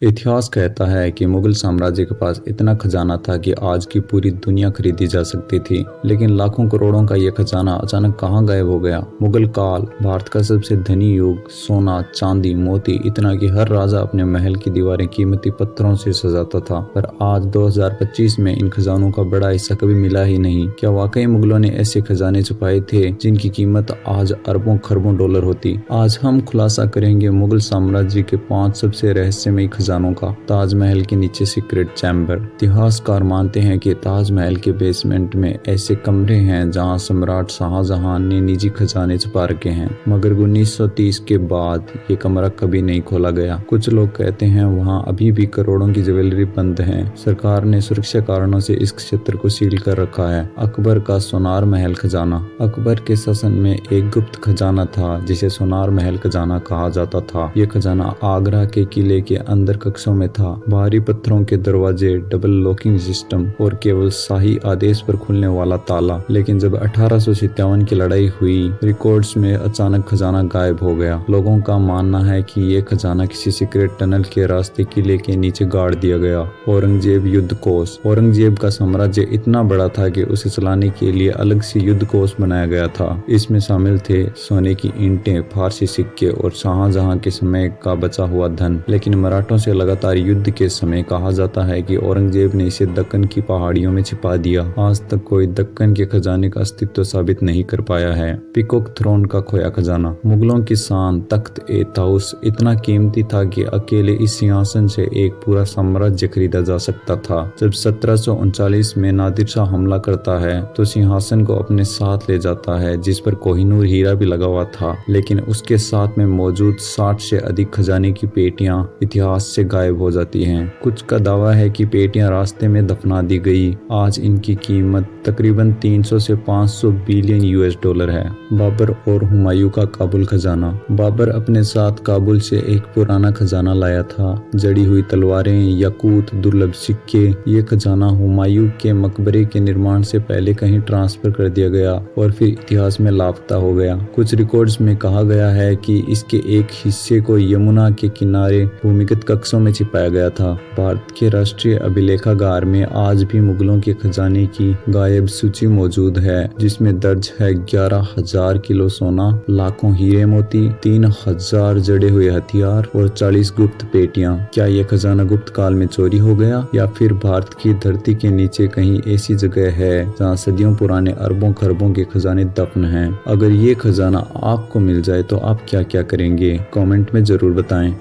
इतिहास कहता है कि मुगल साम्राज्य के पास इतना खजाना था कि आज की पूरी दुनिया खरीदी जा सकती थी। लेकिन लाखों करोड़ों का यह खजाना अचानक कहां गायब हो गया। मुगल काल भारत का सबसे धनी युग, सोना, चांदी, मोती, इतना कि हर राजा अपने महल की दीवारें कीमती पत्थरों से सजाता था। पर आज 2025 में इन खजानों का बड़ा हिस्सा कभी मिला ही नहीं। क्या वाकई मुगलों ने ऐसे खजाने छुपाए थे जिनकी कीमत आज अरबों खरबों डॉलर होती। आज हम खुलासा करेंगे मुगल साम्राज्य के 5 सबसे रहस्यमयी खजानों का। ताजमहल के नीचे सीक्रेट चैम्बर। इतिहासकार मानते हैं कि ताजमहल के बेसमेंट में ऐसे कमरे हैं जहां सम्राट शाहजहां ने निजी खजाने छुपा रखे हैं, मगर 1930 के बाद ये कमरा कभी नहीं खोला गया। कुछ लोग कहते हैं वहां अभी भी करोड़ों की ज्वेलरी बंद है। सरकार ने सुरक्षा कारणों से इस क्षेत्र को सील कर रखा है। अकबर का सोनार महल खजाना। अकबर के शासन में एक गुप्त खजाना था जिसे सोनार महल खजाना कहा जाता था। यह खजाना आगरा के किले के अंदर कक्षों में था। भारी पत्थरों के दरवाजे, डबल लॉकिंग सिस्टम और केवल शाही आदेश पर खुलने वाला ताला। लेकिन जब 1857 की लड़ाई हुई, रिकॉर्ड्स में अचानक खजाना गायब हो गया। लोगों का मानना है कि ये खजाना किसी सीक्रेट टनल के रास्ते किले के नीचे गाड़ दिया गया। औरंगजेब युद्ध कोष। औरंगजेब का साम्राज्य इतना बड़ा था कि उसे चलाने के लिए अलग से युद्ध कोष बनाया गया था। इसमें शामिल थे सोने की ईंटें, फारसी सिक्के और शाहजहां के समय का बचा हुआ धन। लेकिन मराठों से लगातार युद्ध के समय कहा जाता है कि औरंगजेब ने इसे दक्कन की पहाड़ियों में छिपा दिया। आज तक कोई दक्कन के खजाने का अस्तित्व साबित नहीं कर पाया है। पीकॉक थ्रोन का खोया खजाना। मुगलों की शान तख्त-ए-ताउस इतना कीमती था कि अकेले इस सिंहासन से एक पूरा साम्राज्य खरीदा जा सकता था। जब 1739 में नादिर शाह हमला करता है तो सिंहासन को अपने साथ ले जाता है, जिस पर कोहिनूर हीरा भी लगा हुआ था। लेकिन उसके साथ में मौजूद 60 से अधिक खजाने की पेटियां इतिहास से गायब हो जाती हैं। कुछ का दावा है कि पेटियां रास्ते में दफना दी गई। आज इनकी कीमत तकरीबन 300 से 500 बिलियन यूएस डॉलर है। बाबर और हुमायूं का काबुल खजाना। बाबर अपने साथ काबुल से एक पुराना खजाना लाया था। जड़ी हुई तलवारें, याकूत, दुर्लभ सिक्के। ये खजाना हुमायूं के मकबरे के निर्माण से पहले कहीं ट्रांसफर कर दिया गया और फिर इतिहास में लापता हो गया। कुछ रिकॉर्ड्स में कहा गया है कि इसके एक हिस्से को यमुना के किनारे भूमिगत कक्षों में छिपाया गया था। भारत के राष्ट्रीय अभिलेखागार में आज भी मुगलों के खजाने की गायब सूची मौजूद है, जिसमें दर्ज है 11,000 किलो सोना, लाखों हीरे मोती, 3,000 जड़े हुए हथियार और 40 गुप्त पेटियां। क्या यह खजाना गुप्त काल में चोरी हो गया या फिर भारत की धरती के नीचे कहीं ऐसी जगह है जहां सदियों पुराने अरबों खरबों के खजाने दफन हैं? अगर ये खजाना आपको मिल जाए तो आप क्या क्या करेंगे? कमेंट में जरूर बताएं।